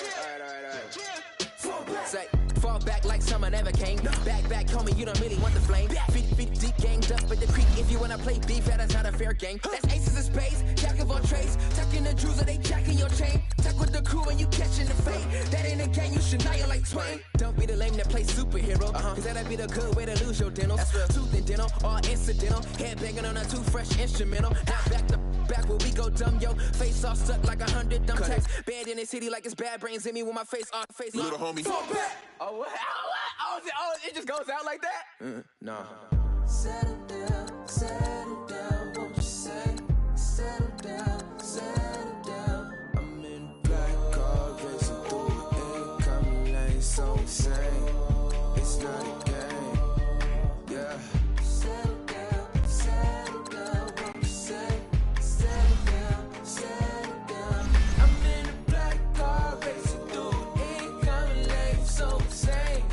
Say, fall back like summer never came. Back, homie, you don't really want the flame. Feet deep, ganged up at the creek. If you wanna play beef, that's not a fair game. That's aces of spades, jack of all trades. Tucking the jewels, or they jacking your chain. Tuck with the crew and you catching the fade. That ain't a game, you should know you like Twain. Don't be the lame that play superhero. Cause that'd be the good way to lose your dentals. That's real. Tooth and dental, all incidental. Head banging on a toothbrush instrumental. Now back to back where we go dumb, yo. Face all stuck like 100 dumb tacks. Banned in the city like it's bad brains in me with my face on face. Little homie. Fall back. Oh, what? Oh, it just goes out like that? Nah. Settle down, won't you say? Settle down. I'm in black car, racing through the incoming lane, so insane. It's not a game, yeah. Settle down, won't you say? Settle down. I'm in a black car, racing through the incoming lane, so insane.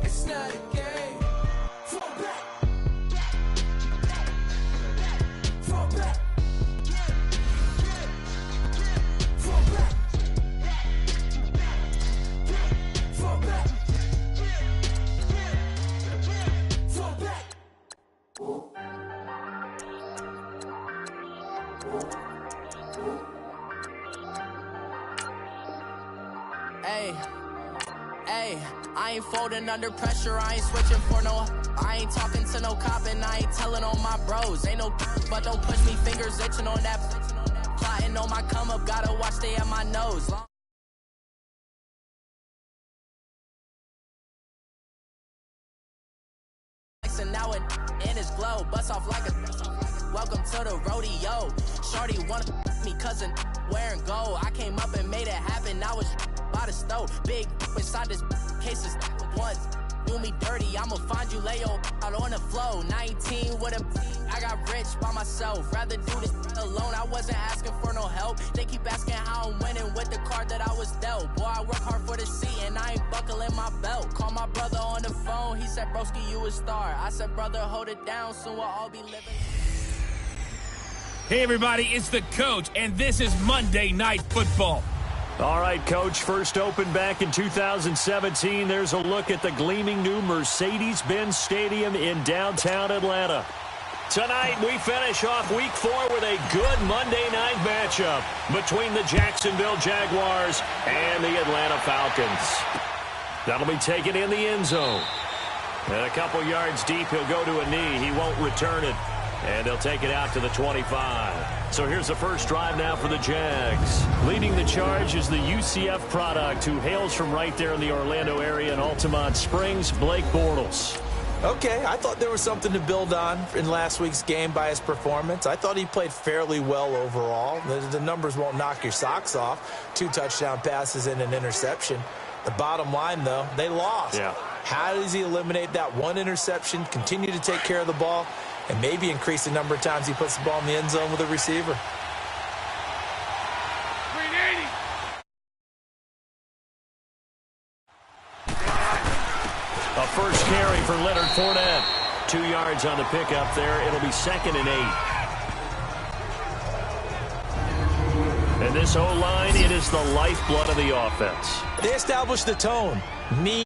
It's not a game. Fall back. Fall back. Fall back. Fall back. Fall back. Hey, I ain't folding under pressure, I ain't switching for no. I ain't talking to no cop and I ain't telling on my bros. Ain't no but don't push me, fingers itching on that. Plotting on my come up, gotta watch stay at my nose. And now it in his glow, bust off like a. Welcome to the rodeo. Shorty wanna me cousin wearing gold. I came up and made it happen. Now it's by the stove. Big inside this cases once. Do me dirty, I'ma find you lay out on the flow. 19 with a I got rich by myself. Rather do this alone. I wasn't asking for no help. They keep asking how I'm winning with the card that I was dealt. Boy, I work hard for the seat and I ain't buckling my belt. Call my brother on the phone. He said, broski, you a star. I said, brother, hold it down. Soon we'll all be living. Hey, everybody, it's the coach, and this is Monday Night Football. All right, Coach, first opened back in 2017. There's a look at the gleaming new Mercedes-Benz Stadium in downtown Atlanta. Tonight, we finish off Week 4 with a good Monday night matchup between the Jacksonville Jaguars and the Atlanta Falcons. That'll be taken in the end zone. And a couple yards deep, he'll go to a knee. He won't return it. And they'll take it out to the 25. So here's the first drive now for the Jags. Leading the charge is the UCF product who hails from right there in the Orlando area in Altamont Springs, Blake Bortles. Okay, I thought there was something to build on in last week's game by his performance. I thought he played fairly well overall. The numbers won't knock your socks off. 2 touchdown passes and an interception. The bottom line, though, they lost. Yeah. How does he eliminate that one interception, continue to take care of the ball, and maybe increase the number of times he puts the ball in the end zone with a receiver? A first carry for Leonard Fournette. 2 yards on the pickup there. It'll be 2nd and 8. And this O-line, it is the lifeblood of the offense. They established the tone. Me.